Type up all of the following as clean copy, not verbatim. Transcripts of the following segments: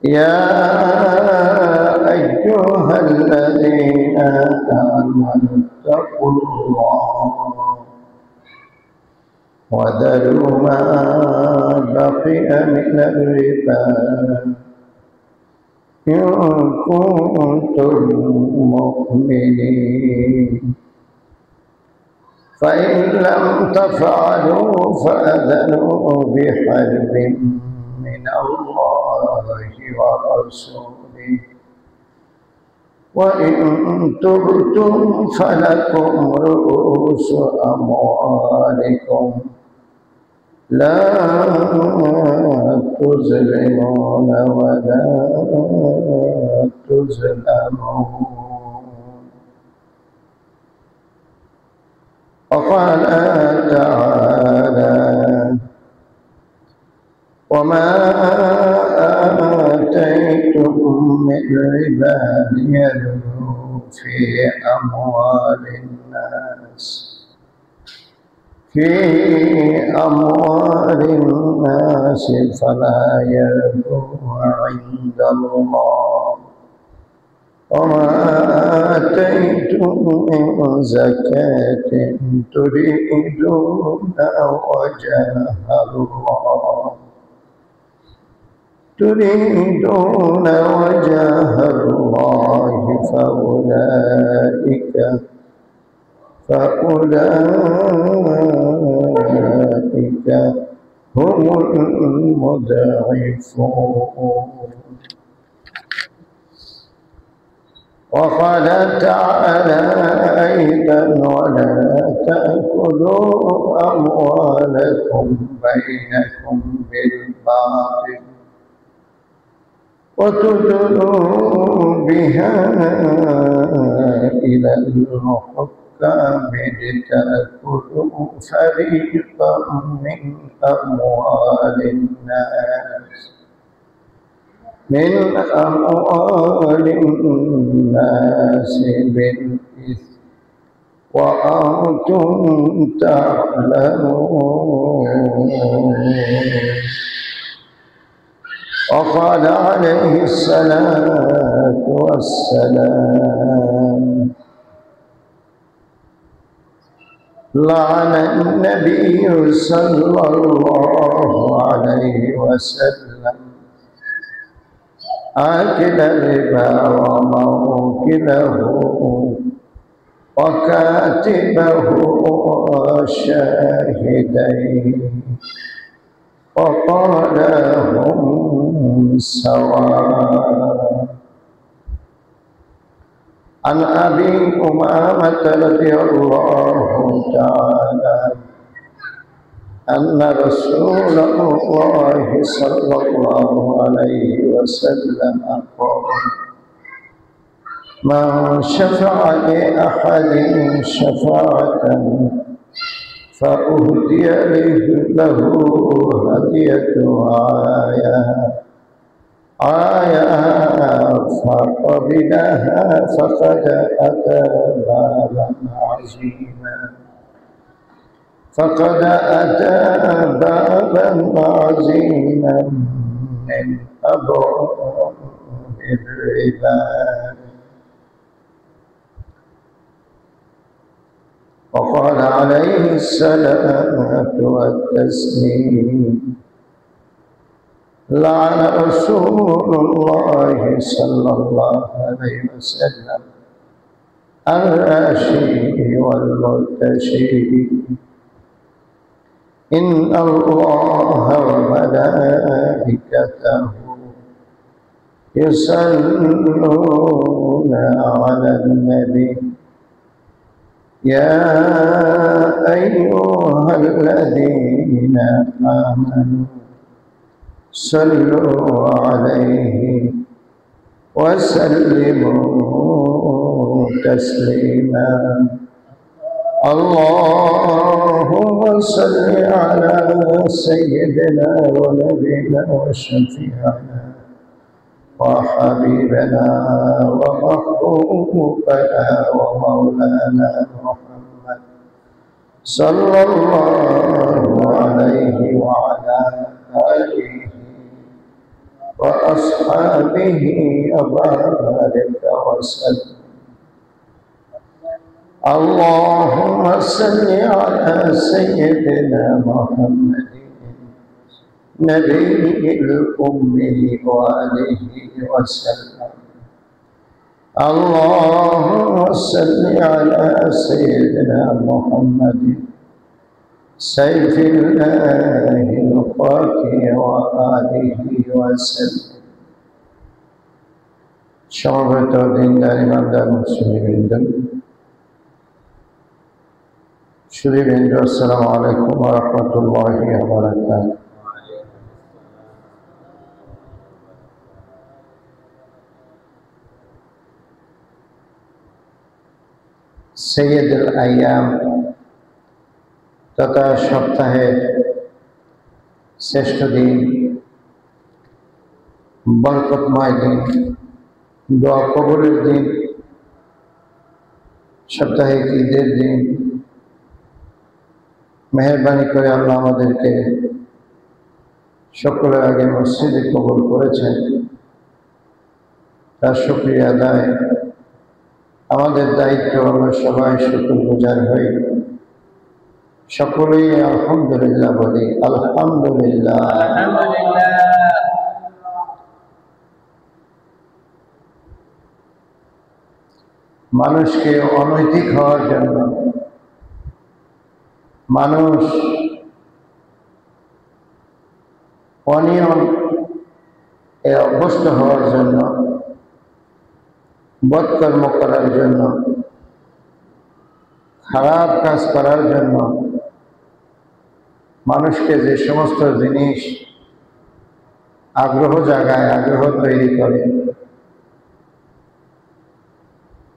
يا أيها الذين آمنوا اتقوا الله وذروا ما بقي من الربا إن كنتم مؤمنين فإن لم تفعلوا فأذنوا بحرب من الله ورسوله وإن تبتم فلكم رؤوس أموالكم لا تظلمون ولا تظلمون. وقال تعالى وما آتيتم من ربا ليربو في أموال الناس فلا يربو عند الله وما آتيتم من زكاة تريدون وجه الله فأولئك هم المضعفون. وقال تعالى أيضا ولا تأكلوا أموالكم بينكم بالباطل وتدلوا بها إلى الحكام لتأكلوا فريقا من أموال الناس بالإثم وأنتم تعلمون. وقال عليه الصلاة والسلام لعن النبي صلى الله عليه وسلم آكل الربا وموكله وكاتبه وشاهديه وقال هم سواء. عن أبي أمامة رضي الله تعالى أن رسول الله صلى الله عليه وسلم قال من شفع لأحد شفاعة فأهدي له هدية آية فقبلها فقد أتى بابا عظيما من أبواب الربا. وقال عليه الصلاة والتسليم لعن رسول الله صلى الله عليه وسلم الراشي والمرتشي إن الله وملائكته يصلون على النبي يا أيها الذين آمنوا صلوا عليه وسلموا تسليما. اللهم صل على سيدنا ونبينا وشفيعنا وحبيبنا ومحبوبنا ومولانا محمد صلى الله عليه وعلى آله وأصحابه وبارك وسلم. اللهم صل على سيدنا محمد نبي الأمي وآله وسلم. اللهم صل على سيدنا محمد سيف الله الخاكي وآله وسلم. সমবেত দিনদার ইমানদার মুসলিমবৃন্দ, সুধীবৃন্দ, আসসালামু আলাইকুম ওয়া রাহমাতুল্লাহি ওয়া বারাকাতুহু। সৈয়দুল আইয়াম তথা সপ্তাহের শ্রেষ্ঠ দিন, বরকতময় দিন, দোয়া কবুলের দিন, সাপ্তাহিক ঈদের দিন, মেহেরবানি করে আল্লাহ আমাদেরকে সকলের আগে মসজিদে কবুল করেছেন, তার শুকরিয়া আদায় আমাদের দায়িত্ব। আমরা সবাই শুকরগুজার হই, সকলেই আলহামদুলিল্লাহ বলি। আলহামদুলিল্লাহ। মানুষকে অনৈতিক হওয়ার জন্য, মানুষ অনিয়ম এ অভ্যস্ত হওয়ার জন্য, বদকর্ম করার জন্য, খারাপ কাজ করার জন্য মানুষকে যে সমস্ত জিনিস আগ্রহ জাগায়, আগ্রহ তৈরি করে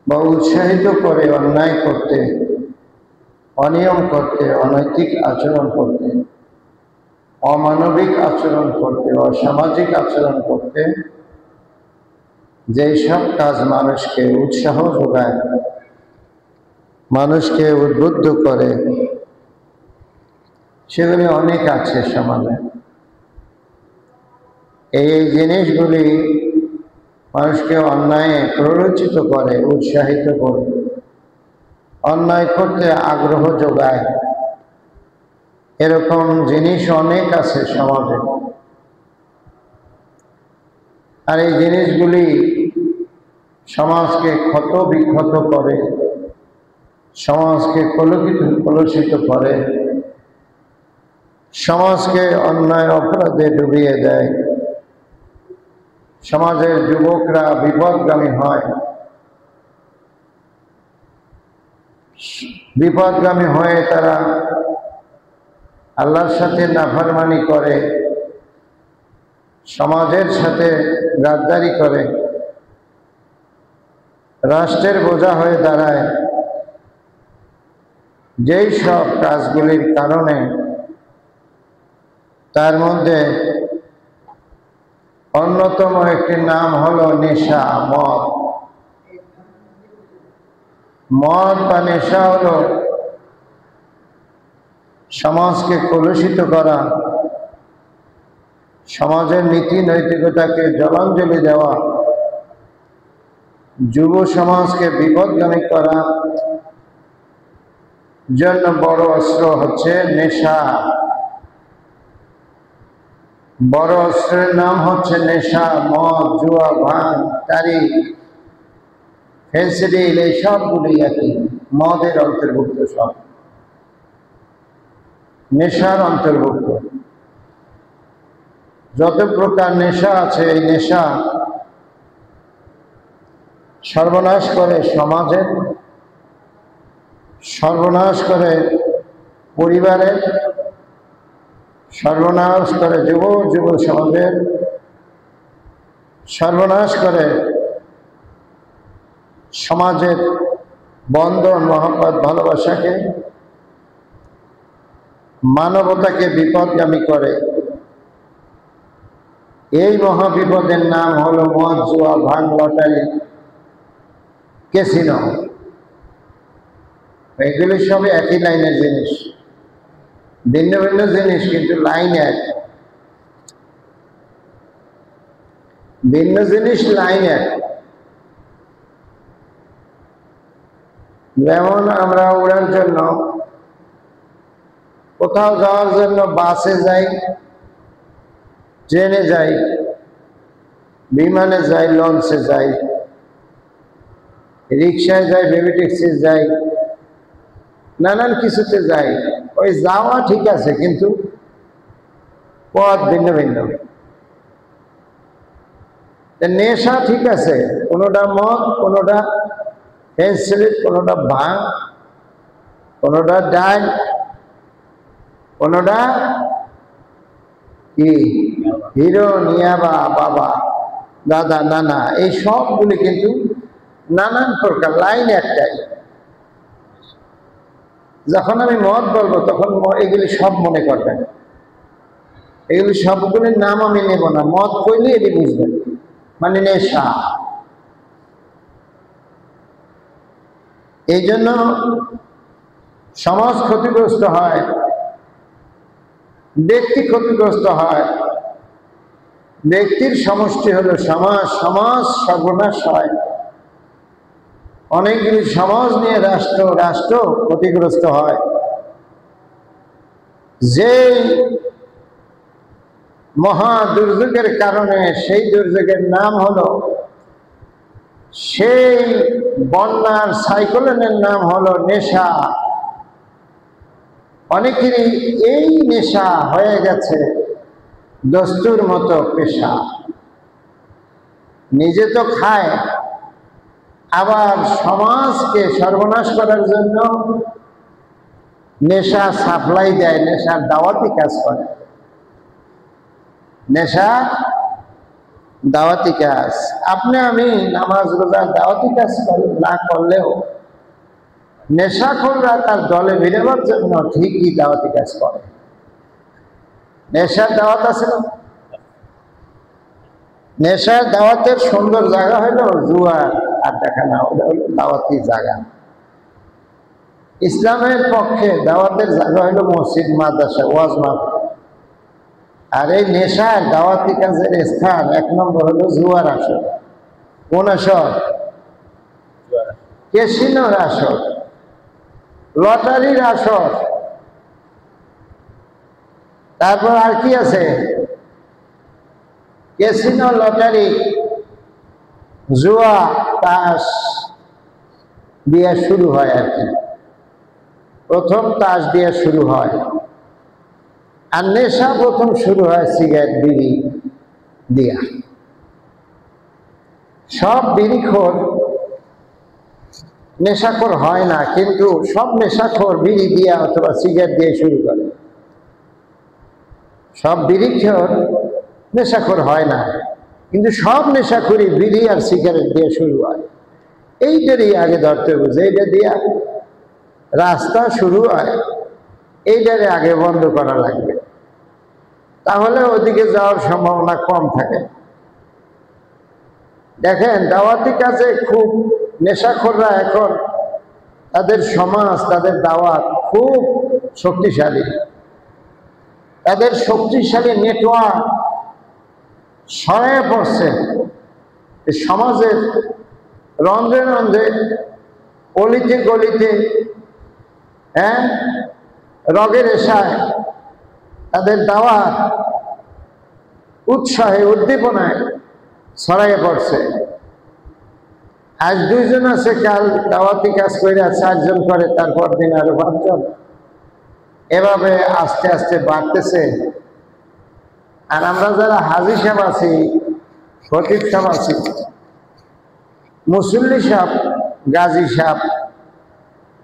বা উৎসাহিত করে অন্যায় করতে, অনিয়ম করতে, অনৈতিক আচরণ করতে, অমানবিক আচরণ করতে, অসামাজিক আচরণ করতে, যেই সব কাজ মানুষকে উৎসাহ যোগায়, মানুষকে উদ্বুদ্ধ করে, সেগুলি অনেক আছে সমাজে। এই জিনিসগুলি মানুষকে অন্যায়ে প্ররোচিত করে, উৎসাহিত করে, অন্যায় করতে আগ্রহ যোগায়। এরকম জিনিস অনেক আছে সমাজে। আর এই জিনিসগুলি সমাজকে ক্ষত বিক্ষত করে, সমাজকে কলুষিত করে, সমাজকে অন্যায় অপরাধে ডুবিয়ে দেয়। সমাজের যুবকরা বিপদগামী হয়, বিপদগামী হয়ে তারা আল্লাহর সাথে নাফরমানি করে, সমাজের সাথে গাদ্দারি করে, রাষ্ট্রের বোঝা হয়ে দাঁড়ায়। যেই সব কাজগুলির কারণে তার মধ্যে অন্যতম একটি নাম হলো নেশা, মদ। মদ বা নেশা হলো সমাজকে কলুষিত করা, সমাজের নীতি নৈতিকতাকে জলাঞ্জলি দেওয়া, যুব সমাজকে বিপদগামী করা জন্য বড় অস্ত্র হচ্ছে নেশা। বড় অস্ত্রের নাম হচ্ছে নেশা, মদ, জুয়া, ভাঙ, তারি, ফেন্সিডিল, এই সবগুলি একই মদের অন্তর্ভুক্ত, সব নেশার অন্তর্ভুক্ত। যত প্রকার নেশা আছে, এই নেশা সর্বনাশ করে সমাজের, সর্বনাশ করে পরিবারের, সর্বনাশ করে যুব সমাজের, সর্বনাশ করে সমাজের বন্ধন, মহব্বত, ভালোবাসাকে, মানবতাকে বিপদগামী করে। এই মহাবিপদের নাম হলো মদ, জুয়া, ভাঙ, লটারি, ক্যাসিনো। এগুলি সবই একই লাইনের জিনিস, ভিন্ন ভিন্ন জিনিস, কিন্তু লাইন এক। ভিন্ন জিনিস লাইন এক। যেমন আমরা উড়ার জন্য, কোথাও যাওয়ার জন্য বাসে যাই, ট্রেনে যাই, বিমানে যাই, লঞ্চে যাই, রিক্সায় যাই, বেবি ট্যাক্সি যাই, নানান কিছুতে যাই। ওই যাওয়া ঠিক আছে, কিন্তু পথ ভিন্ন ভিন্ন। নেশা ঠিক আছে, কোনোটা মদ, কোনোটা পেন্সিল, কোনোটা ভাঙ, কোনোটা ডাল, কোনোটা কি হিরো, নিয়াবা, বাবা, দাদা, নানা, এই সবগুলি কিন্তু নানান প্রকার, লাইন একটাই। যখন আমি মদ বলবো তখন এগুলি সব মনে করবেন, এগুলি সবগুলির নাম আমি নেব না। মদ কইলে এটি বুঝবেন, মানে নেশা। এই জন্য সমাজ ক্ষতিগ্রস্ত হয়, ব্যক্তি ক্ষতিগ্রস্ত হয়। ব্যক্তির সমষ্টি হলো সমাজ, সমাজ সর্বনাশ হয়। অনেকগুলি সমাজ নিয়ে রাষ্ট্র, রাষ্ট্র ক্ষতিগ্রস্ত হয়। যেই মহা দুর্যোগের কারণে, সেই দুর্যোগের নাম হলো, সেই বন্যার সাইক্লোনের নাম হলো নেশা। অনেকেরই এই নেশা হয়ে গেছে দস্তুর মতো পেশা। নিজে তো খায়, আবার সমাজকে সর্বনাশ করার জন্য নেশা সাপ্লাই দেয়, নেশার দাওয়াতি কাজ করে। নেশা দাওয়াতি কাজ। আপনি আমি নামাজ রোজার দাওয়াতি কাজ না করলেও নেশাখোররা তার দলে বেরোবার জন্য ঠিকই দাওয়াতি কাজ করে। নেশার দাওয়াত আছে না? নেশার দাওয়াতের সুন্দর জায়গা হলো জুয়ার আড্ডাখানা, ওটা হলো দাওয়াতি জায়গা। ইসলামের পক্ষে দাওয়াতের জায়গা হলো মসজিদ, মাদ্রাসা, ওয়াজ মাহফিল। আর এই নেশার দাওয়াতি কাজের স্থান 1 নম্বর হলো জুয়ার আসর। কোন আসর? ক্যাসিনোর আসর, লটারির আসর। তারপর আর কি আছে? ক্যাসিনো, লটারি, জুয়া, তাস দিয়ে শুরু হয় আর কি। প্রথম তাস দিয়ে শুরু হয়। আর নেশা প্রথম শুরু হয় সিগারেট, বিড়ি দিয়া। সব বিড়িখোর নেশাখোর হয় না, কিন্তু সব নেশাখোর বিড়ি দিয়া অথবা সিগারেট দিয়ে শুরু করে। সব বিড়িখোর নেশাখোর হয় না, কিন্তু সব নেশাখোরই বিড়ি আর সিগারেট দিয়ে শুরু হয়। এইটারই আগে ধরতে বুঝে, এইটা দিয়া রাস্তা শুরু হয়, এইটারে আগে বন্ধ করা লাগবে, তাহলে ওদিকে যাওয়ার সম্ভাবনা কম থাকে। দেখেন, দাওয়াতি কাজে খুব নেশাখোররা এখন, তাদের সমাজ, তাদের দাওয়াত খুব শক্তিশালী। তাদের শক্তিশালী নেটওয়ার্ক ছড়ায় পড়ছে সমাজের রন্ধ্রে রন্ধ্রে, অলিতে গলিতে, রগের এশায় তাদের দাওয়াত উৎসাহে, উদ্দীপনায় ছড়াইয়ে পড়ছে। আজ 2 জন আছে, কাল দাওয়াতি কাজ করে 4 জন করে, তারপর দিন আরো 5 জন। এভাবে আস্তে আস্তে বাড়তেছে। আর আমরা যারা হাজী সাহেব আছি, খতিব সাহেব আছি, মুসল্লি সাহেব, গাজী সাহেব,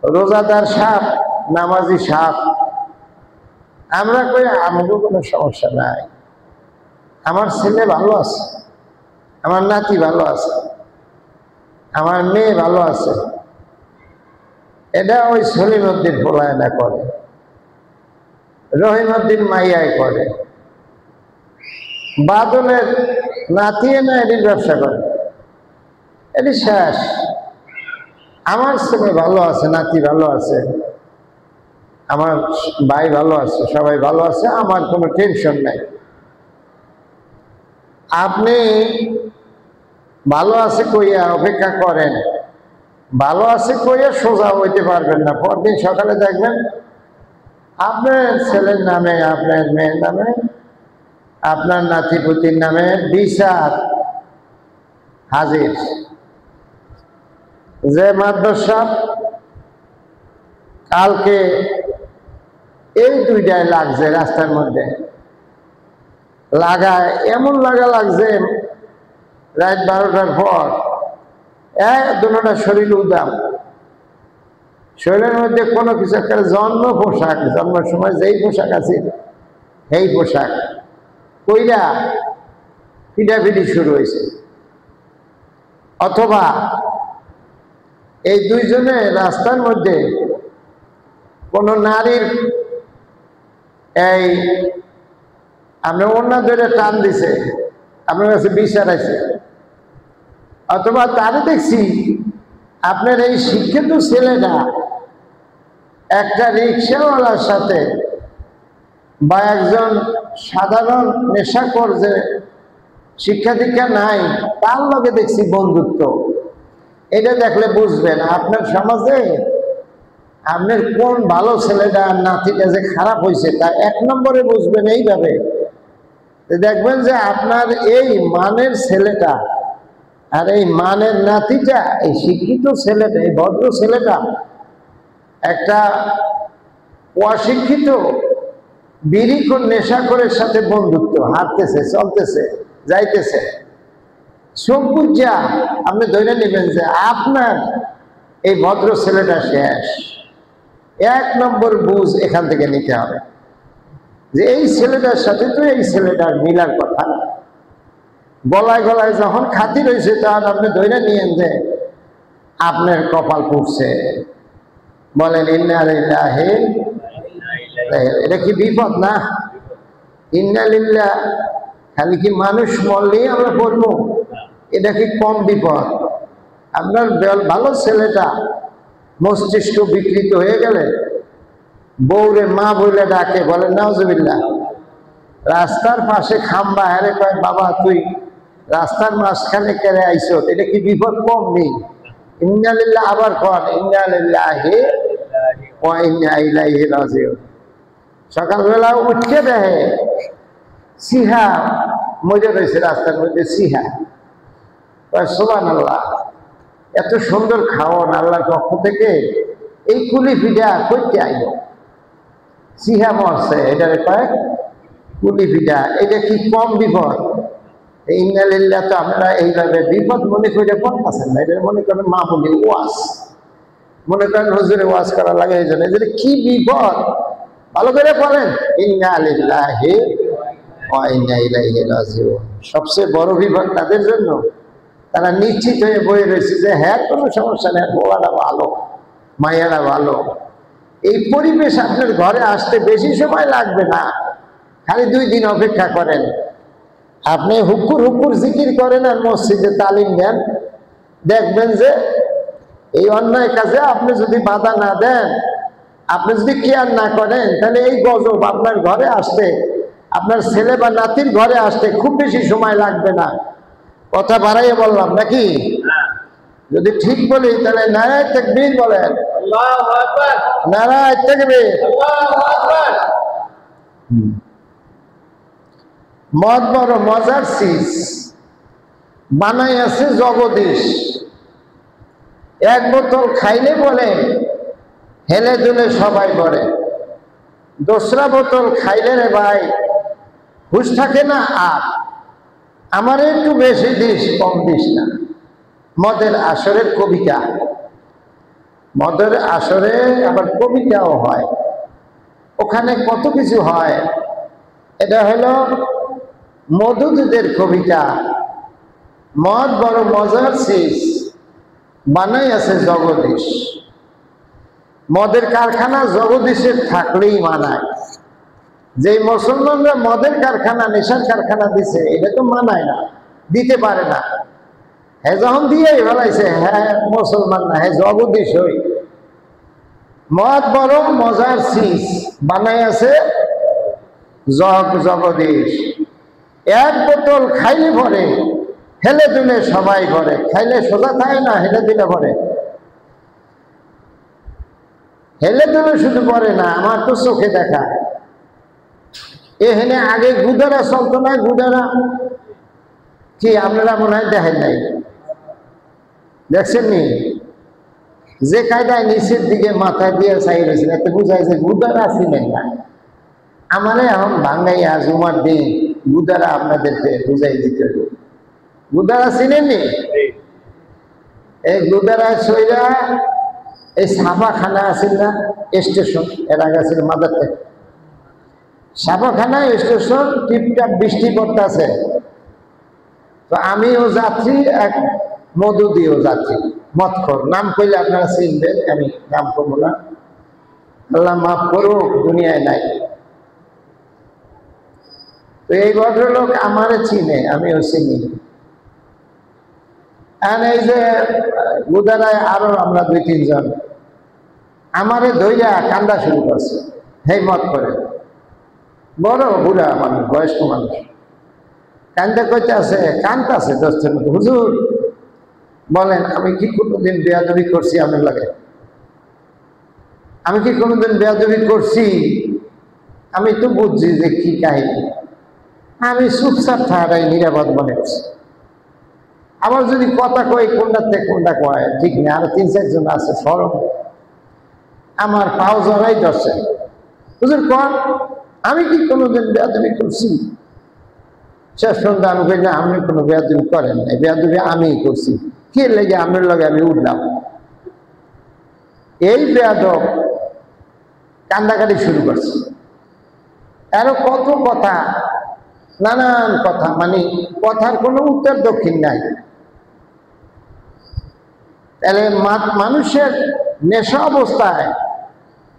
রোজাদার সাহেব, নামাজি সাহেব, আমরা কই আমারও কোনো সমস্যা নাই, আমার ছেলে ভালো আছে, আমার নাতি ভালো আছে, আমার মেয়ে ভালো আছে। এটা ওই সলিমউদ্দিন পলায়না করে, রহিমউদ্দিন মাইয়াই করে, বাদলের নাতিয়ে না এটির ব্যবসা করে, এটি শেষ। আমার ছেলে ভালো আছে, নাতি ভালো আছে, আমার ভাই ভালো আছে, সবাই ভালো আছে, আমার কোনো টেনশন নাই। আপনি ভালো আছে কইয়া অপেক্ষা করেন, ভালো আছে কইয়া সোজা হইতে পারবেন না। পরদিন সকালে দেখবেন আপনার ছেলের নামে, আপনার মেয়ের নামে, আপনার নাতিপুতির নামে বিচার হাজির। যে মাদ্রাসা কালকে এই দুইটায় লাগছে রাস্তার মধ্যে, লাগায় এমন লাগছে রাত 12টার পর দুটা শরীর উদাম, শরীরের মধ্যে কোনো কিছু একটা জন্ম পোশাক, জন্মের সময় যেই পোশাক আছে সেই পোশাক কইরা পিটাপিটি শুরু হয়েছে। অথবা এই দুইজনে রাস্তার মধ্যে কোনো নারীর এই আপনার অন্য ধরে টান দিছে, আপনার কাছে বিচার আছে। অথবা তারে দেখছি আপনার এই শিক্ষিত ছেলেটা একটা রিক্সাওয়ালার সাথে বা একজন সাধারণ নেশাখোর যে শিক্ষা দীক্ষা নাই তার লগে দেখছি বন্ধুত্ব। এটা দেখলে বুঝবেন আপনার সমাজে আপনার কোন ভালো ছেলেটা নাতিটা যে খারাপ হয়েছে তা 1 নম্বরে বুঝবেন এইভাবে। দেখবেন যে আপনার এই মানের ছেলেটা আর এই মানের নাতিটা, এই শিক্ষিত ছেলেটা, এই ভদ্র ছেলেটা একটা অশিক্ষিত বিড়িখোর নেশাখোরের সাথে বন্ধুত্ব, হাঁটতেছে, চলতেছে, যাইতেছে। সব বুঝা আপনি ধরে নেবেন যে আপনার এই ভদ্র ছেলেটা শেষ। 1 নম্বর বুঝ এখান থেকে নিতে হবে যে এই ছেলেটার সাথে তো এই ছেলেটার মিলার কথা না। গলায় গলায় যখন খাতির হয়েছে তখন আপনি ধরে নিয়েন যে আপনার কপাল পুড়ছে। বলেন ইন্না লিল্লাহি, এটা কি বিপদ না? ইন্না লিল্লাহ খালি কি মানুষ মরলেই আমরা পড়বো? এটা কি কম বিপদ? আপনার ভালো ছেলেটা মস্তিষ্ক বিকৃত হয়ে গেলে বউরে মা বলে ডাকে, বলে নাউজুবিল্লাহ। রাস্তার পাশে খাম্বা হারে কয় বাবা তুই রাস্তার মাঝখানে কেড়ে আইস, এটা কি বিপদ কম নেই? ইন্না লিল্লাহ আবার কর ইন্না লিল্লাহি ওয়া ইন্না ইলাইহি রাজিউন। সকালবেলা উঠে দেখে সিহা মজা রয়েছে রাস্তার মধ্যে, সিহা। সুবহানাল্লাহ, এত সুন্দর খাওয়ান আল্লাহর পক্ষ থেকে, এই কুলি পিঠা করতে আইব। সিহা মরছে, এটারে কয় কুলি পিঠা। এটা কি কম বিপদ? ইন্না লিল্লাহ তো আমরা এইভাবে বিপদ মনে করে পড়তেছেন না, এটা মনে করেন মামুলি ওয়াজ, মনে করেন হুজুরে ওয়াজ করা লাগে। এই জন্য এটা কি বিপদ ভালো করে বলেন ইন্না লিল্লাহি ওয়া ইন্না ইলাইহি রাজিউন। সবচেয়ে বড় বিপদ তাদের জন্য, তারা নিশ্চিত হয়ে বয়ে রয়েছে যে হ্যাঁ কোনো সমস্যা নেই, বউয়াটা ভালো, মাইয়ারা ভালো। এই পরিবেশ আপনার ঘরে আসতে বেশি সময় লাগবে না, খালি 2 দিন অপেক্ষা করেন। আপনি হুকুর হুকুর জিকির করেন আর মসজিদে তালিম দেন, দেখবেন যে এই অন্যায় কাজে আপনি যদি বাধা না দেন, আপনি যদি কেয়ার না করেন, তাহলে এই গজব আপনার ঘরে আসতে, আপনার ছেলে বা নাতির ঘরে আসতে খুব বেশি সময় লাগবে না। কথা বাড়াইয়ে বললাম নাকি? যদি ঠিক বলি তাহলে নারায়ে তাকবীর বলেন, আল্লাহু আকবার, নারায়ে তাকবীর, আল্লাহু আকবার। মদ বড় মজার চিজ, বানাই আছে জগদীশ। 1 বোতল খাইলে বলে হেলে দুলে সবাই পড়ে, 2রা বোতল খাইলে রে ভাই হুশ থাকে না। আর আমার একটু বেশি দিস, কম দিস না। মদের আসরের কবিতা, মদের আসরে আবার কবিতাও হয়, ওখানে কত কিছু হয়। এটা হলো মধুদের কবিতা। মদ বড় মজার চিজ, বানাই আছে জগদীশ। মদের কারখানা জগদীশের থাকলেই মানায়। যে মুসলমানরা মদের কারখানা, নেশার কারখানা দিছে, এটা তো মানায় না, দিতে পারে না। হ্যাঁ যখন দিয়ে ফেলাইছে, হ্যাঁ মুসলমান না, হ্যাঁ জগদীশ হই। মদ বড় মজার চিজ, বানাই আছে জগদীশ। 1 বোতল খাইলে পরে হেলে দুলে সবাই করে, খাইলে সোজা থাকে না, হেলে দুলে পরে। হেলে দুলে শুধু পরে না, আমার তো চোখে দেখা। এখানে আগে গুদারা চলতো না, গুদারা কি আপনারা মনে হয় দেখেন নাই, দেখছেন নি? যে কায়দায় নিচের দিকে মাথায় দিয়ে চাই রয়েছেন, এতে বুঝায় যে গুদারা ছিলেন না। আমারে এখন ভাঙ্গাইয়া জুমার দিন গুদারা আপনাদেরকে বুঝাই দিতে হবে। গুদারা ছিলেননি? এই গুদারা সইরা এই ছাপাখানা আছে না স্টেশন, এর আগে ছিল মাদার থেকে ছাপাখানা স্টেশন, টিপটাপ বৃষ্টি পড়তে আছে। তো আমিও যাত্রী, এক মধুদিও যাত্রী, মতখর, নাম কইলে আপনারা চিনবেন, আমি নাম করবো না, আল্লাহ মাফ করুক, দুনিয়ায় নাই। তো এই ভদ্রলোক আমারে চিনে, আমিও চিনি। আর এই যে গুদারায় আরো আমরা 2-3 জন আমারে ধইয়া কান্দা শুরু করছে, হেই মত করে, বড় বুড়া মানুষ, বয়স্ক মানুষ, কান্দা কইতে আছে, কান্দা আছে দোস্তের মতো। হুজুর বলেন, আমি কি কোনোদিন বেয়াদবি করছি আপনার লাগে? আমি কি কোনোদিন বেয়াদবি করছি? আমি তো বুঝছি যে কি কাহিনী, আমি চুপচাপ থাকাটাই নিরাপদ মনে করছি। আবার যদি কথা কই কোনটা থেকে কোনটা কয় ঠিক নেই, আরো 3-4 জন আছে সরম, আমার পাও জড়াই ধরছে। হুজুর কন, আমি কি কোনোদিন বেয়াদবি করছি? শেষ পর্যন্ত আমি কই না, আপনি কোনো বেয়াদবি করেন নাই, বেয়াদবি আমিই করছি। কে লেগে আপনার লগে আমি উঠলাম? এই বেয়াদব কান্দাকাটি শুরু করছে। আরো কত কথা, নানান কথা, মানে কথার কোনো উত্তর দক্ষিণ নাই। তাহলে মানুষের নেশা অবস্থায়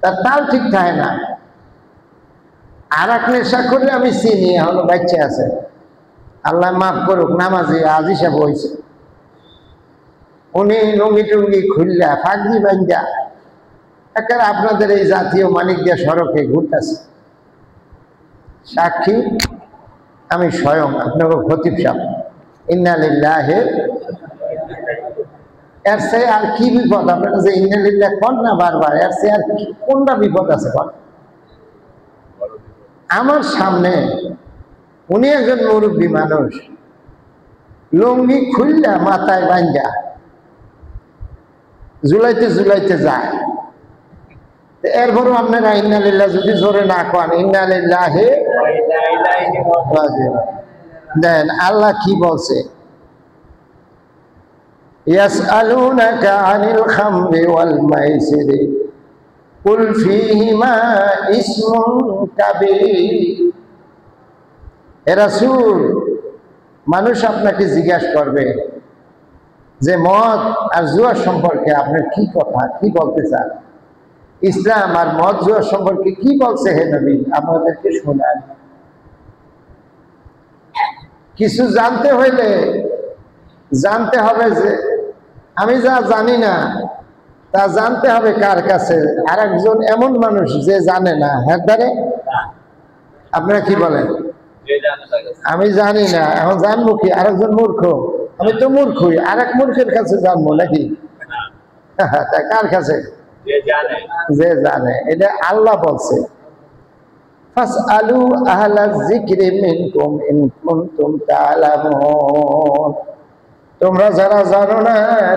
তার তাল ঠিক থাকে না। আর এক নেশা করলে আমি চিনি, হলো বাচ্চা আছে, আল্লাহ মাফ করুক, নামাজি আজি সাহেব হয়েছে, উনি লুঙ্গি টুঙ্গি খুললা ফাগরি বাঞ্জা একেবারে আপনাদের এই জাতীয় মানিকদিয়া সড়কে ঘুরতেছে। সাক্ষী আমি স্বয়ং, আপনাকে খতিব সাহেব। ইন্না লিল্লাহি, এর সে আর কি বিপদ? আপনারা যে ইন্না লিল্লাহ কোন না বারবার, এর সে আর কোনটা বিপদ আছে কোন? আমার সামনে উনি একজন মুরব্বী মানুষ, লুঙ্গি খুললা মাথায় বাঞ্জা ঝুলাইতে ঝুলাইতে যায়। এরপরও আপনারা ইন্না লিল্লাহ যদি জোরে না কন, ইন্না লিল্লাহি দেন, আল্লাহ কি বলছে? ইয়াসআলুনাকা আনিল খামরি ওয়াল মাইসিরি কুল ফীহিমা ইসমুন কাবীর। হে রাসূল, মানুষ আপনাকে জিজ্ঞাসা করবে যে মদ আর জুয়া সম্পর্কে আপনার কি কথা, কি বলতে চান? ইসলাম আর মদ জুয়া সম্পর্কে কি বলছে হে নবী, আমাদেরকে শোনান। কিছু জানতে হইলে জানতে হবে যে আমি যা জানি না তা জানতে হবে কার কাছে? আর একজন এমন মানুষ যে জানে না, হ্যাঁ দ্বারে। আপনারা কি বলেন? আমি জানি না, এখন জানবো কি? আরেকজন মূর্খ, আমি তো মূর্খই, আর এক মূর্খের কাছে জানবো নাকি? তা কার কাছে? যে জানে। এটা আল্লাহ বলছে, ফাসআলু আহলায যিকরি মিনকুম ইন কুনতুম তা'লামুন। তোমরা যারা জানো না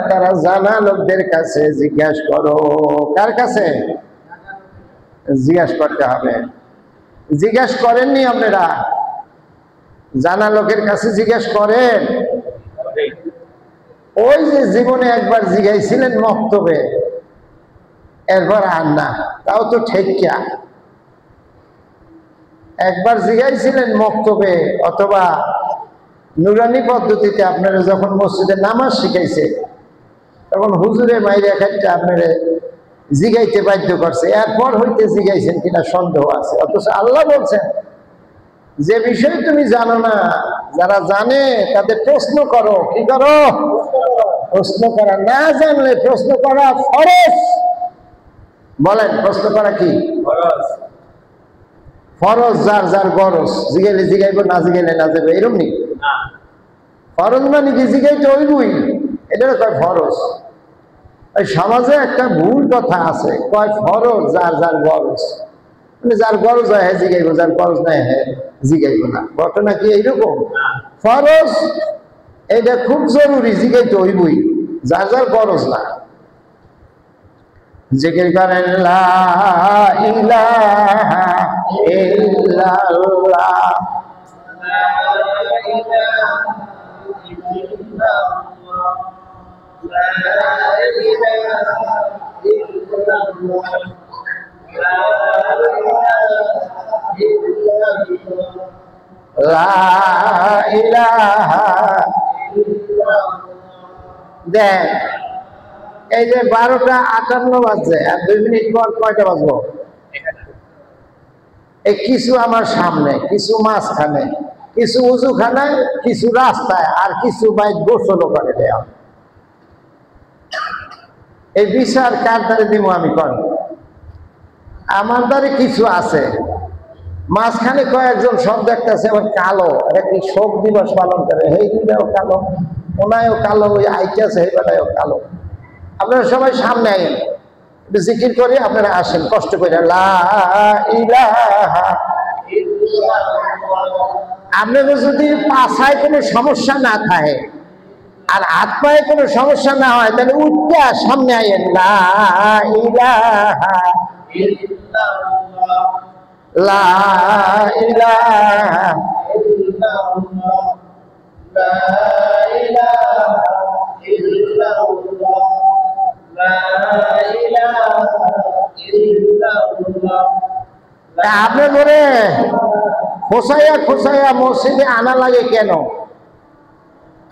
তারা জানা লোকদের কাছে জিজ্ঞাসা করো। কার কাছে জিজ্ঞাসা করতে হবে? জিজ্ঞাসা করেননি আপনারা? জানা লোকের কাছে জিজ্ঞাসা করেন? ওই যে জীবনে একবার জিজ্ঞাসিলেন মক্তবে, এরপর আর না, তাও তো ঠেকিয়া। একবার জিজ্ঞাসিলেন মক্তবে অথবা নুরানি পদ্ধতিতে আপনারা যখন মসজিদে নামাজ শিখাইছে, তখন হুজুরে মাইরা খাইতে আপনারা জিগাইতে বাধ্য করছে, এরপর হইতে জিগাইছেন কিনা সন্দেহ আছে। অথচ আল্লাহ বলছেন যে বিষয় তুমি জানো না, যারা জানে তাদের প্রশ্ন করো। কি করো? প্রশ্ন করা। না জানলে প্রশ্ন করা ফরজ। বলেন, প্রশ্ন করা কি ফরজ? ফরজ যার যার গরজ, জিগাইলে জিগাইব, না জিগাইলে না যাবে, এরকম নি? ফরজ মানে কি জিগাইতে হইবই, এটা কয় ফরজ। এই সমাজে একটা ভুল কথা আছে, কয় ফরজ যার যার গরজ, মানে যার গরজ হয় হ্যাঁ জিগাইব, যার গরজ নাই হ্যাঁ জিগাইব না। ঘটনা কি এইরকম? ফরজ এটা খুব জরুরি, জিগাইতে হইবই, যার যার গরজ না। জিকির করেন লা ইলাহা ইল্লাল্লাহ, লা ইলাহা। দেখ এই যে 12:58 বাজছে, আর 2 মিনিট পর কয়টা বাজবো? এই কিছু আমার সামনে, কিছু মাঝখানে, কিছু উজুখানায়, কিছু রাস্তায়, আর কিছু বাইক গোসলও করে দেয়া। এই বিচার কার দ্বারে দিব আমি? কর আমার দ্বারে কিছু আছে, মাঝখানে কয়েকজন সব দেখতেছে আবার কালো, এটা কি শোক দিবস পালন করে, এই দিনটাও কালো, ওনায়ও কালো, ওই আইটাছে এই বেলায়ও কালো। আপনারা সবাই সামনে আইন, একটু জিকির করে আপনারা আসেন কষ্ট করে লা ইলাহা। আপনাদের যদি পাছায় কোনো সমস্যা না থাকে আর হাত পায়ে কোনো সমস্যা না হয়, তাহলে উঠতে সামনে আইন লা ইলাহা লা ইলাহা। আপনি করে খোসাইয়া খোসাইয়া মসজিদে আনা লাগে কেন?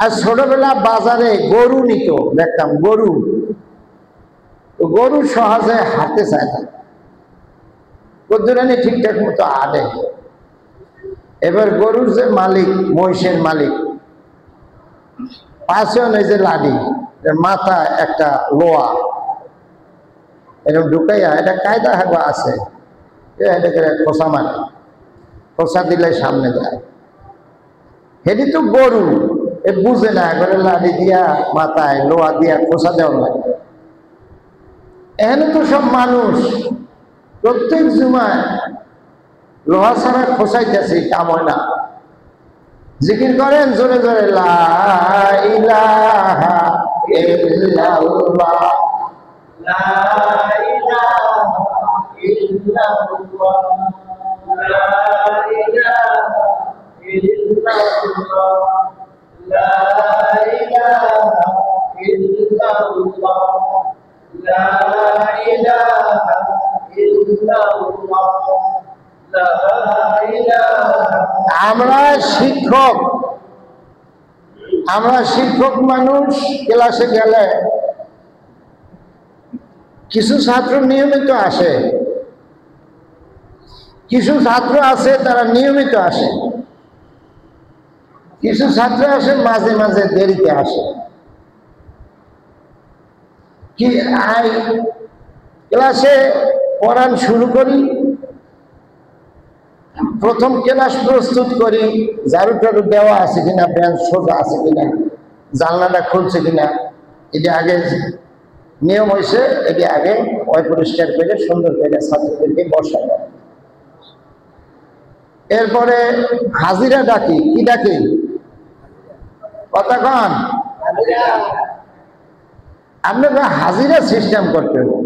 আর ছোটবেলা বাজারে গরু নিত, দেখতাম গরু, গরু সহজে হাঁটতে চায় না, কদ্দুরানি ঠিকঠাক মতো হাঁটে। এবার গরুর যে মালিক, মহিষের মালিক, পাশে এই যে লাডি, মাথা একটা লোয়া এরকম ঢুকাইয়া, এটা কায়দা হাগা আছে, এটাকে খোসা মারে, খোসা দিলে সামনে যায়। হেডি তো গরু, এ বুঝে না, করে লাডি দিয়া মাথায় লোয়া দিয়া খোসা দেওয়া লাগে। এখানে তো সব মানুষ প্রত্যেক জুমায় লোহা ছাড়া খোসাইতেছে, কাম হয় না। জিকির করেন জোরে জোরে লা ইলাহা ইল্লাল্লাহ, লা ইলাহা ইল্লাল্লাহ, লা ইলাহা ইল্লাল্লাহ, লা ইলাহা ইল্লাল্লাহ, লা ইলাহা ইল্লাল্লাহ। আমরা শিক্ষক, মানুষ, ক্লাসে গেলে কিছু ছাত্র নিয়মিত আসে, কিছু ছাত্র আছে তারা নিয়মিত আসে, কিছু ছাত্র আসে মাঝে মাঝে দেরিতে আসে। কি ক্লাসে পড়ান শুরু করি, প্রথম ক্লাস প্রস্তুত করি, ঝাড়ু টাড়ু দেওয়া আছে কিনা, বেঞ্চ সোজা আছে কিনা, জানলাটা খুলছে কিনা, এটা আগে নিয়ম হয়েছে, এটি আগে পরিষ্কার করে সুন্দর করে ছাত্রদেরকে বসায়। এরপরে হাজিরা ডাকি, কি ডাকি? কতক্ষণ? আপনাকে হাজিরা সিস্টেম করতে হবে।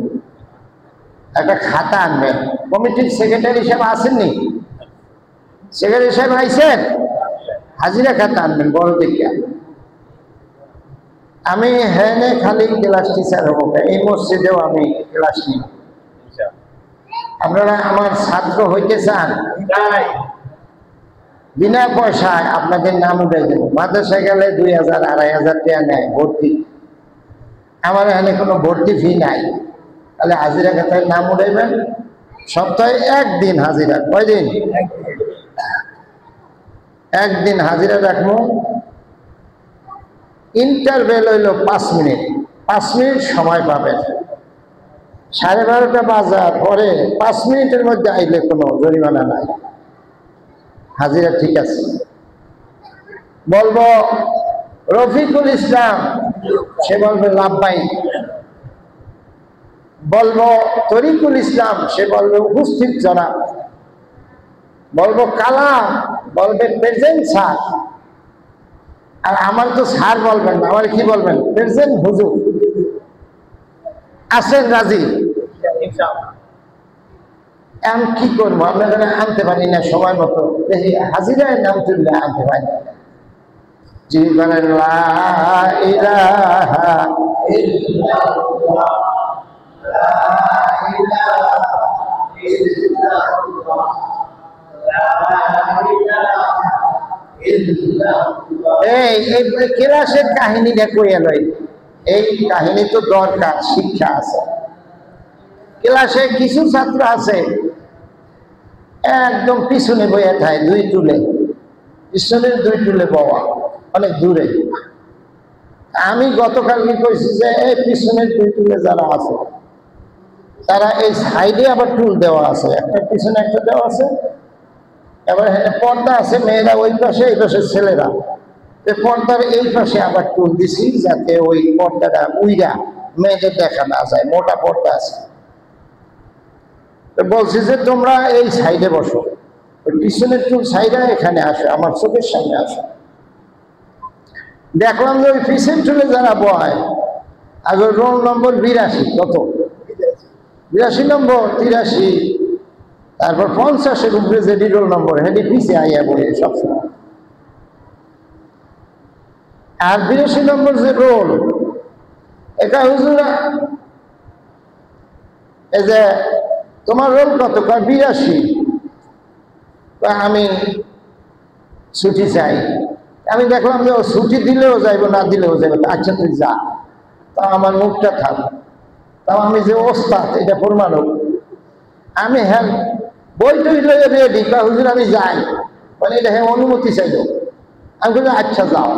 একটা খাতা আনবেন, কমিটির সেক্রেটারি সাহেব আসেননি, সেক্রেটারি সাহেব আইসেন, হাজিরা খাতা আনবেন বড় দিকে। আমি হ্যাঁ খালি ক্লাস টিচার হবো, এই মসজিদেও আমি ক্লাস নিই। আপনারা আমার ছাত্র হইতে চান? বিনা পয়সায় আপনাদের নাম উঠে দেবো। মাদ্রাসায় গেলে 2000 2500 টাকা নেয় ভর্তি, আমার এখানে কোনো ভর্তি ফি নাই। তাহলে হাজিরা খাতায় নাম উঠাইবেন, সপ্তাহে একদিন হাজিরা। কয়দিন? একদিন হাজিরা রাখবো। ইন্টারভেল হইল 5 মিনিট, 5 মিনিট সময় পাবেন। 12:30 বাজার পরে 5 মিনিটের মধ্যে আইলে কোনো জরিমানা নাই, হাজিরা ঠিক আছে। বলবো রফিকুল ইসলাম, সে বলবে লাভবাই। বলবো তরিকুল ইসলাম, সে বলবে উপস্থিত জনাব। বলবো কালাম, বলবে প্রেজেন্ট স্যার। আর আমার তো স্যার বলবেন না, আমার কি বলবেন? প্রেজেন্ট হুজুর। আসেন রাজি। আমি কি করবো, আপনাদের আনতে পারি না সময় মতো, দেখি হাজিরায় নাম তুললে আনতে পারি। জীবনের লা ইলাহা ইল্লাল্লাহ, লা ইলাহা ইল্লাল্লাহ, লা ইলাহা ইল্লাল্লাহ। এই ক্লাসের কাহিনীটা কইয়া লই। এই কাহিনী তো দরকার, শিক্ষা আছে। ক্লাসে কিছু ছাত্র আছে একদম পিছনে বইয়া থাকে, দুই টুলে, পিছনের দুই টুলে বওয়া, অনেক দূরে। আমি গতকালকে কইছি যে এই পিছনের দুই টুলে যারা আছে তারা এই সাইডে আবার টুল দেওয়া আছে, একটা পিছনে একটা দেওয়া আছে, এবার পর্দা আছে, মেয়েরা ওই পাশে, এই পাশে ছেলেরা। পর্দার এই পাশে আবার টুল দিছি যাতে ওই পর্দাটা উইরা মেয়েদের দেখা না যায়, মোটা পর্দা আছে। বলছি যে তোমরা এই সাইডে বসো, ওই পিছনের টুল সাইডে এখানে আসো, আমার চোখের সামনে আসো। দেখলাম যে ওই পিছন টুলে যারা বয়, আগে রোল নম্বর 82, কত 82 নম্বর, 83, তারপর 50-এর উপরে যেটি রোল নম্বর, হেঁটে পিছিয়ে আইয়া বলে সবসময়। আর 82 নম্বর যে রোল, এটা হুজুরা এই যে তোমার রোল কত? 82। আমি ছুটি চাই। আমি দেখলাম যে ও ছুটি দিলেও যাইব, না দিলেও যাইব। আচ্ছা তুই যা। তা আমার মুখটা থাক, তাও আমি যে ওস্তাদ এটা প্রমাণ হোক। আমি হ্যাঁ বই টই লইয়া রেডি, হুজুর আমি যাই, মানে এটা হ্যাঁ অনুমতি চাইল। আমি বলি আচ্ছা যাও।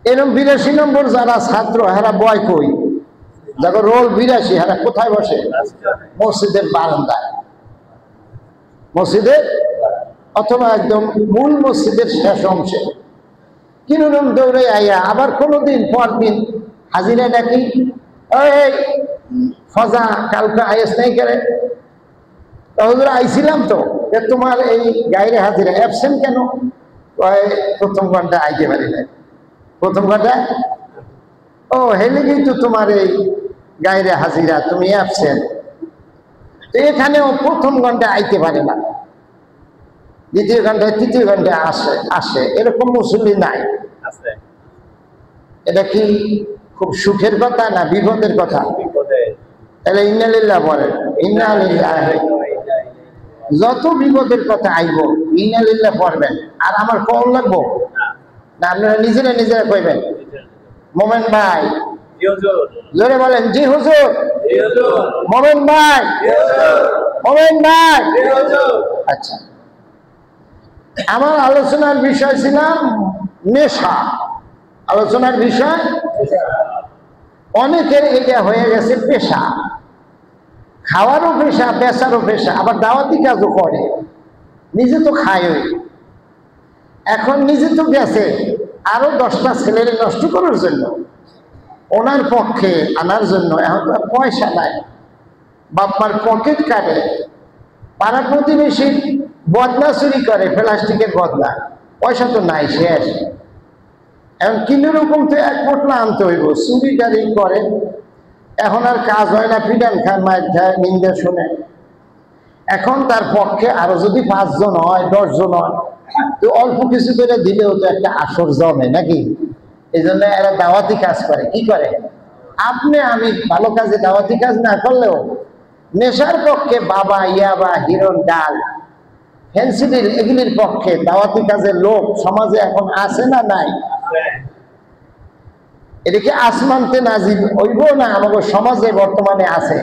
এরকম 82 নম্বর যারা ছাত্র, হেরা বয় কই, দেখো রোল 82, হেরা কোথায় বসে? মসজিদের বারান্দায়, মসজিদের অথবা একদম মূল মসজিদের শেষ অংশে। কিরকম দৌড়ে আইয়া আবার কোনোদিন পর দিন হাজিরা ডাকি, এই ফজা কালকে আইস নাই করে? হুজুর আইছিলাম তো, তোমার এই গাইরে হাজিরা অ্যাবসেন্ট কেন? প্রথম ঘন্টা আইতে পারি না। প্রথম ঘন্টা? ও হেলে কিন্তু তোমার এই গাইরে হাজিরা, তুমি অ্যাবসেন্ট। তো এখানেও প্রথম ঘন্টা আইতে পারে না, দ্বিতীয় ঘন্টায় তৃতীয় ঘন্টায় আসে এরকম মুসল্লি নাই। এটা কি খুব সুখের কথা না বিপদের কথা? তাহলে ইন্না লিল্লাহ বলেন, ইন্না লিল্লাহ। যত বিপদের কথা আইব ইন্না লিল্লাহ পড়বেন। আর আমার কল লাগবো না, আপনারা নিজেরা নিজেরা কইবেন। মোমেন ভাই জোরে বলেন, জি হুজুর। মোমেন ভাই, মোমেন ভাই। আচ্ছা, আমার আলোচনার বিষয় ছিলাম নেশা। আলোচনার বিষয় অনেকের এটা হয়ে গেছে পেশা, খাওয়ারও পেশা, পেশারও পেশা, আবার দাওয়াতি কাজও করে। নিজে তো খায়, এখন নিজে তো গেছে আরো 10টা ছেলের নষ্ট করার জন্য, ওনার পক্ষে আনার জন্য। এখন তো পয়সা নাই, বাপমার পকেট কাটে, পাড়া প্রতিবেশীর বদনা চুরি করে, প্লাস্টিকের বদনা, পয়সা তো নাই, শেষ। এখন কিলো রকম তো এক পোটলা আনতে হইব, চুরি গাড়ি করে। এখন আর কাজ হয় না, পিডান খায়, মায়ের খায়, নিন্দা শুনে। এখন তার পক্ষে আরো যদি 5 জন হয়, 10 জন হয়, তো অল্প কিছু করে দিলেও তো একটা আসর জমে নাকি? এই জন্য এরা দাওয়াতি কাজ করে। কি করে? আপনি আমি ভালো কাজে দাওয়াতি কাজ না করলেও নেশার পক্ষে বাবা, ইয়াবা, হিরন, ডাল, ফেন্সিডিল, এগুলির পক্ষে দাওয়াতি কাজের লোক সমাজে এখন আছে না নাই? এদিকে আসমানতে নাজিল হইব না আমাদের সমাজে বর্তমানে আছে।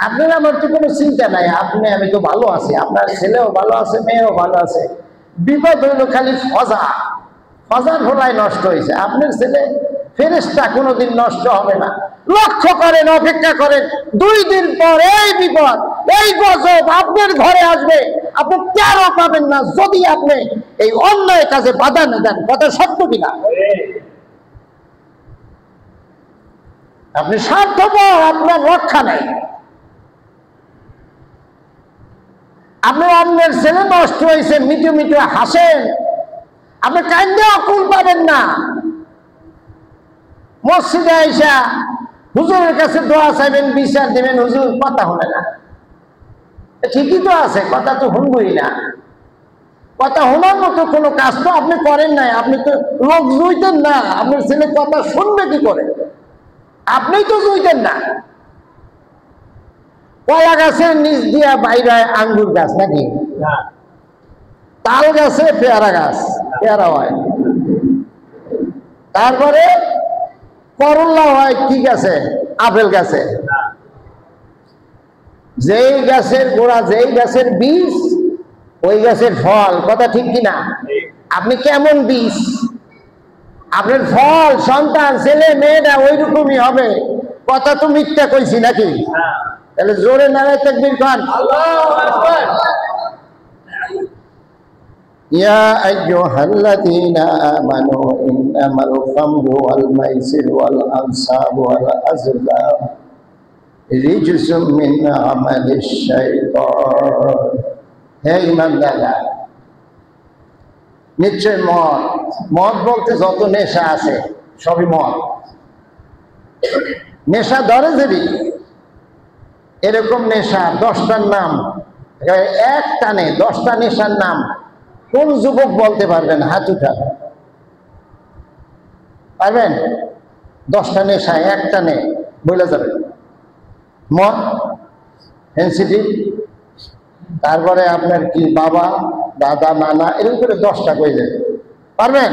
আপনার আমার তো কোনো চিন্তা নাই, আপনি আমি তো ভালো আছি, আপনার ছেলেও ভালো আছে, মেয়েও ভালো আছে। বিপদ হইল খালি ফজা, ফজার ভোলায় নষ্ট হয়েছে। আপনার ছেলে ফেরেশতা কোনোদিন নষ্ট হবে না। লক্ষ্য করেন, অপেক্ষা করেন, 2 দিন পর এই বিপদ, এই গজব আপনার ঘরে আসবে, আপনি টেরও পাবেন না যদি আপনি এই অন্যায় কাজে বাধা না দেন। কথা সত্য কিনা? আপনি স্বার্থপর, আপনার রক্ষা নাই। আপনি অন্যের ছেলে নষ্ট হয়েছে, মিটু মিটু হাসেন, আপনি কান্দে অকুল পাবেন না। মসজিদে আইসা হুজুরের কাছে দোয়া চাইবেন, বিচার দিবেন, হুজুর কথা হলে না। ঠিকই তো আছে, কথা তো শুনবই না। কথা শোনার মতো কোনো কাজ তো আপনি করেন নাই। আপনি তো লোক জুইতেন না, আপনার ছেলে কথা শুনবে কি করে? আপনি তো জুইতেন না। কলা গাছের নিচ দিয়া বাইরে আঙ্গুর গাছ নাকি? তাল গাছে পেয়ারা গাছ, পেয়ারা হয়। তারপরে করল্লা হয় কি গাছে? আপেল গাছে। যেই গাছের গোড়া, যেই গাছের বীজ, ওই গাছের ফল। কথা ঠিক কিনা? আপনি কেমন বীজ, আপনার ফল, সন্তান, ছেলে মেয়েটা ওই রকমই হবে। কথা তো মিথ্যা কইছি নাকি? তাহলে জোরে নারায়ে তাকবীর কর। আল্লাহু আকবার। ইয়া আইয়ুহাল্লাযীনা আমানু ইন্নামাল খামরু ওয়াল মাইসিরু ওয়াল আনসাবু ওয়াল আজলাম রিজসুম মিন আমালিশ শাইতান। হে ঈমানদাররা, নিশ্চয় মদ, মদ বলতে যত নেশা আছে সবই মদ। নেশা ধরে যদি এরকম নেশা 10টার নাম এক টানে, 10টা নেশার নাম কোন যুবক বলতে পারবেন? হাত উঠান। পারবেন? 10টা নেশা এক টানে বলে যাবেন। মদ, সেন্সিটিভ, তারপরে আপনার কি বাবা, দাদা, নানা, এরকম করে 10টা কয়ে যাবে। পারবেন?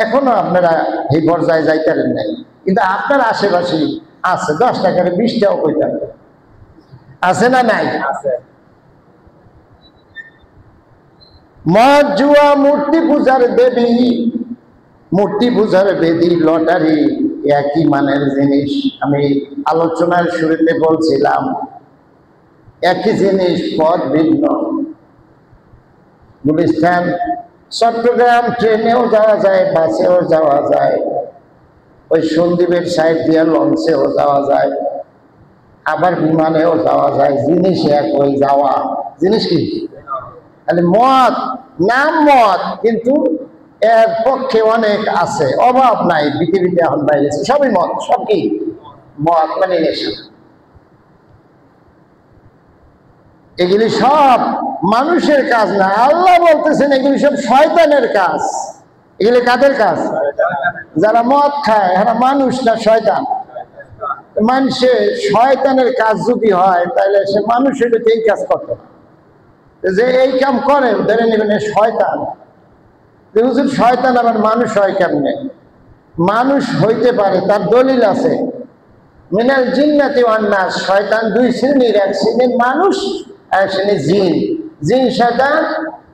এখনো আপনারা এই পর্যায়ে যাইতারেন নাই, কিন্তু আপনার আশেপাশে আছে 10টা করে 20টাও কইতাম। আছে না নাই? মদ, জুয়া, মূর্তি পূজার দেবী, মূর্তি পূজার বেদী, লটারি একই মানের জিনিস। আমি আলোচনার শুরুতে বলছিলাম একই জিনিস, পথ ভিন্ন। গুলিস্তান, চট্টগ্রাম ট্রেনেও যাওয়া যায়, বাসেও যাওয়া যায়, ওই সন্দ্বীপের সাইড দিয়ে লঞ্চেও যাওয়া যায়, আবার বিমানেও যাওয়া যায়। জিনিস এক, ওই যাওয়া জিনিস কি? তাহলে মদ, নাম মদ, কিন্তু এর পক্ষে অনেক আছে, অভাব নাই। পৃথিবীতে এখন বাইরে সবই মদ, সব কি মদ মানে নেশা। এগুলি সব মানুষের কাজ না। আল্লাহ বলতেছেন এগুলি সব শয়তানের কাজ। এগুলি কাদের কাজ? যারা মদ খায় এরা মানুষ না শয়তান? মানুষের শয়তানের কাজ যদি হয় তাহলে সে মানুষের এই কাজ করতো না। যে এই কাম করে ধরে নেবেন শয়তান। হুজুর শয়তান আবার মানুষ হয় কেমনে? মানুষ হইতে পারে, তার দলিল আছে। মিনাল জিন্নাতি ওয়ান নাস, শয়তান 2 শ্রেণীর, এক শ্রেণীর মানুষ আর এক শ্রেণীর জিন। জিন শয়তান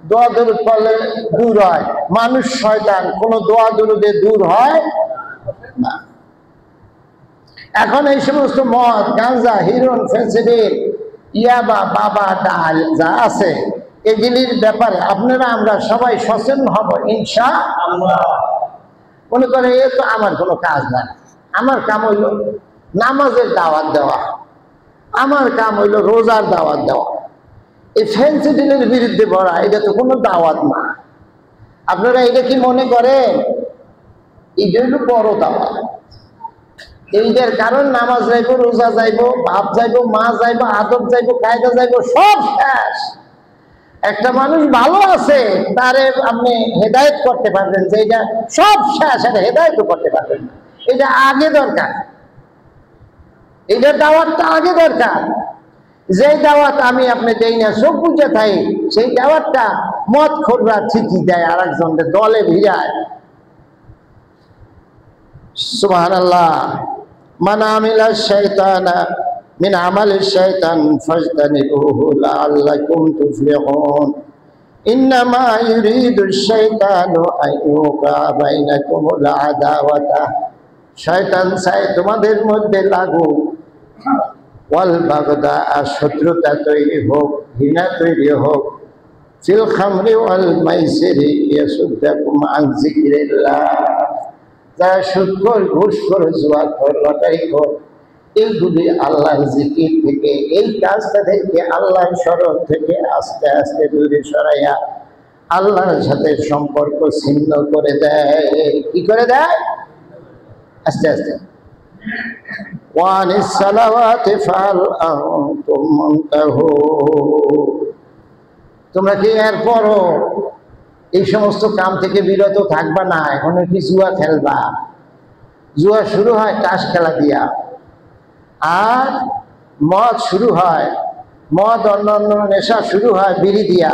দোয়া দরুদ পড়লে দূর হয়, মানুষ শয়তান কোনো দোয়া দরুদে দূর হয় না। এখন এই সমস্ত মদ, গাঁজা, হিরোইন, ফেন্সিডিল, ইয়াবা, বাবা, ডাল যা আছে এগুলির ব্যাপারে আপনারা আমরা সবাই সচেতন হব ইনশাআল্লাহ। মনে করে এ তো আমার কোনো কাজ না, আমার কাম হইল নামাজের দাওয়াত দেওয়া, আমার কাম হইল রোজার দাওয়াত দেওয়া। এই ফেন্সিডিলের বিরুদ্ধে বলা এটা তো কোনো দাওয়াত না। আপনারা এটা কি মনে করেন এটা হইল বড় দাওয়াত? এইটার কারণ নামাজ যাইব, রোজা যাইব, বাপ যাইব, মা যাইব, আদব যাইব, কায়দা যাইব, সব শেষ। একটা মানুষ ভালো আছে, তারে আপনি হেদায়েত করতে পারবেন যে এটা সব শেষ, এটা হেদায়েত করতে পারবেন না। এটা আগে দরকার, এটা দাওয়াতটা আগে দরকার। যে দাওয়াত আমি আপনি দেই না, সব বুঝে থাই, সেই দাওয়াতটা মদ খোররা ঠিকই দেয়, আর একজনকে দলে ভিড়ায়। সুবহানাল্লাহ। মান আমিলা শাইতানা মিন আমালিশ শাইতান ফাজতানিবুহু লাআল্লাকুম তুফলিহুন। ইন্নামা ইউরিদুশ শাইতানু আইয়ুকা বাইনাকুমুল আদাওয়াতা। শয়তান চায় তোমাদের মধ্যে লাগুক ওয়াল বাগদা, আর শত্রুতা তৈরি হোক, ঘৃণা তৈরি হোক, ফিল খামরি ওয়াল মাইসিরি ইয়াসুদ্দাকুম আন যিকরিল্লাহ, যারা সুদখোর, ঘুষখোর, জুয়াখোর, লটারিখোর, এইগুলি আল্লাহর জিকির থেকে, এই কাজটা থেকে, আল্লাহর স্মরণ থেকে আস্তে আস্তে দূরে সরাইয়া আল্লাহর সাথে সম্পর্ক ছিন্ন করে দেয়। কি করে দেয়? আস্তে আস্তে। ওয়ানিস সালাওয়াতি ফাল আনতুম মুনতাহুন, তোমরা কি এরপরও এই সমস্ত কাম থেকে বিরত থাকবা না? এখন কি জুয়া খেলবা? জুয়া শুরু হয় তাস খেলা দিয়া, আর মদ শুরু হয়, মদ অন্যান্য নেশা শুরু হয় বিড়ি দিয়া।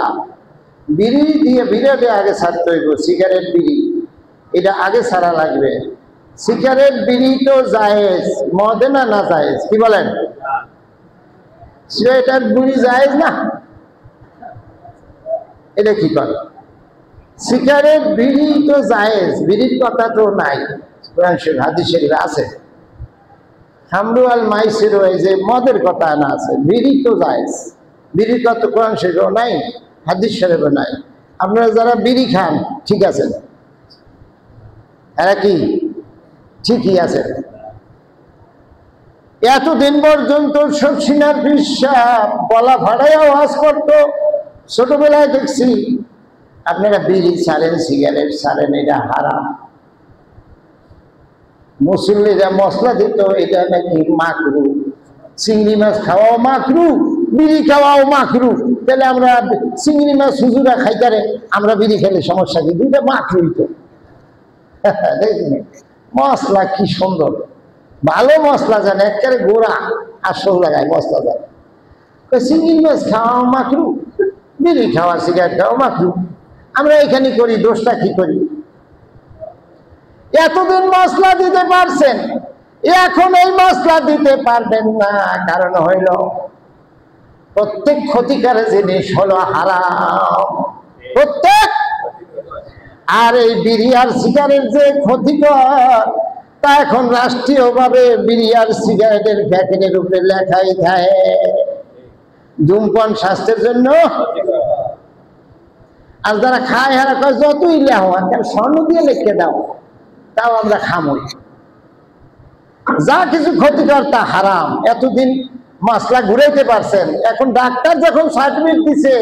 বিড়ি দিয়ে বিড়াতে আগে ছাড়তে হইব, সিগারেট বিড়ি এটা আগে ছাড়া লাগবে। সিগারেট বিড়ি তো জায়েজ, মদে না না জায়েজ? কি বলেন? সিগারেট বিড়ি জায়েজ না? এটা কি করে? সিগারেট বিড়ি তো জায়েজ, বিড়ির কথা তো নাই, কোরআন শরীফ হাদিস শরীফে আছে। খামরু আল মাইসির, এই যে মদের কথা না আছে, বিড়ি তো জায়েজ, বিড়ির কথা কোরআন শরীফেও নাই, হাদিস শরীফেও নাই। আপনারা যারা বিড়ি খান ঠিক আছে, এরা কি ঠিকই আছে। এতদিন পর্যন্ত সবসিনার বিশ্বাস বলা ভাড়ায় আওয়াজ করতো, ছোটবেলায় দেখছি আপনারা বিড়ি ছাড়েন, সিগারেট ছাড়েন, এটা হারাম। মুসল্লিরা মশলা দিত, এটা নাকি মাকরু, চিংড়ি মাছ খাওয়াও মাকরু, বিড়ি খাওয়াও মাকরু। তাহলে আমরা চিংড়ি মাছ হুজুরা খাইতারে, আমরা বিড়ি খেলে সমস্যা কি? দুইটা মাকরুই তো। দেখুন মশলা কি সুন্দর, ভালো মশলা জানে, একেবারে গোড়া আসল লাগায় মশলা জানে। চিংড়ি মাছ খাওয়াও মাকরু, বিড়ি খাওয়া, সিগারেট খাওয়া মাকরু। আমরা এখানে করি, দোষটা কি করি? এতদিন মশলা দিতে পারছেন, এখন এই মশলা দিতে পারবেন না, কারণ হইল প্রত্যেক ক্ষতিকারী জিনিস হলো হারাম, প্রত্যেক। আর এই বিড়ি আর সিগারেট যে ক্ষতিকর, তা এখন রাষ্ট্রীয়ভাবে বিড়ি আর সিগারেটের প্যাকেটের উপরে লেখাই থাকে, ধূমপান স্বাস্থ্যের জন্য। আর যারা খায় হারা কয় যতই লেখো, স্বর্ণ দিয়ে লিখে দাও, তাও আমরা খামই। যা কিছু ক্ষতিকর তা হারাম। এতদিন মশলা ঘুরাইতে পারছেন, এখন ডাক্তার যখন সার্টিফিকেট দিছে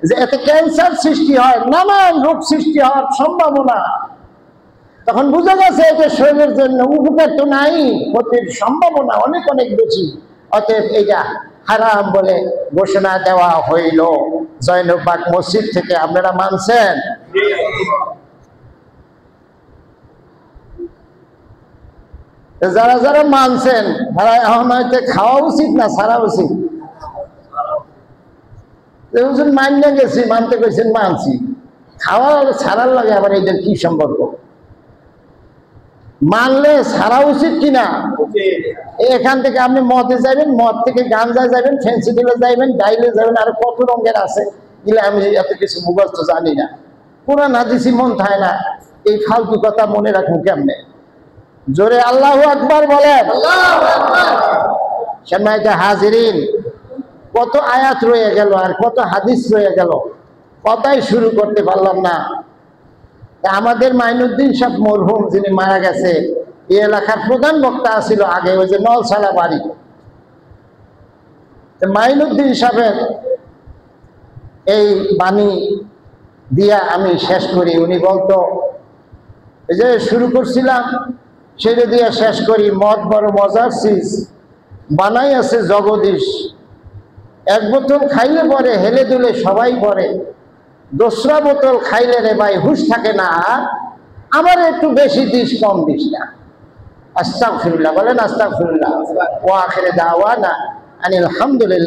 যে এতে ক্যান্সার সৃষ্টি হয়, নানান রোগ সৃষ্টি হওয়ার সম্ভাবনা, তখন বোঝা গেছে এটা শরীরের জন্য উপকার তো নাই, ক্ষতির সম্ভাবনা অনেক অনেক বেশি। অতএব এটা হারাম বলে ঘোষণা দেওয়া হইল জয়নবাগ মসজিদ থেকে। আপনারা মানছেন? যারা যারা মানছেন তারা এখন হয়তো খাওয়া উচিত না ছাড়া উচিত? মান্য গেছি, মানতে কইছেন মানছি, খাওয়া ছাড়ার লাগে আবার এদের কি সম্পর্ক? মানলে ছাড়া উচিত কিনা? এখান থেকে আপনি মদে যাবেন, মদ থেকে গাঞ্জায় যাবেন, ফেন্সিডিলে যাবেন, ডাইলে যাবেন, আর কত রঙের আছে, এগুলো আমি এত কিছু মুখস্থ জানি না, কোরআন হাদিসই মন থাকে না, এই ফালতু কথা মনে রাখুন কেমনে? জোরে আল্লাহু আকবার বলেন। সম্মানিত হাজিরিন, কত আয়াত রয়ে গেল আর কত হাদিস রয়ে গেল, কথাই শুরু করতে পারলাম না। আমাদের মাইনুদ্দিন সাহেব মরহুম, যিনি মারা গেছে, এই এলাকার প্রধান বক্তা ছিল আগে, ওই যে নলসালা বাড়ি। মাইনুদ্দিন সাহেবের এই বাণী দিয়া আমি শেষ করি। উনি বলতো, এই যে শুরু করছিলাম সেটা দিয়ে শেষ করি, মদ বড় মজার চিজ, বানাই আছে জগদীশ, এক বোতল খাইলে পরে হেলে দুলে সবাই পরে, দোসরা বোতল খাইলে রে ভাই হুশ থাকে না, আমার একটু বেশি দিস কম দিস না। আস্তাগফিরুল্লাহ বলেন, আস্তাগফিরুল্লাহ। ওয়া আখিরু দাওয়ানা আনিল হামদুলিল্লাহ।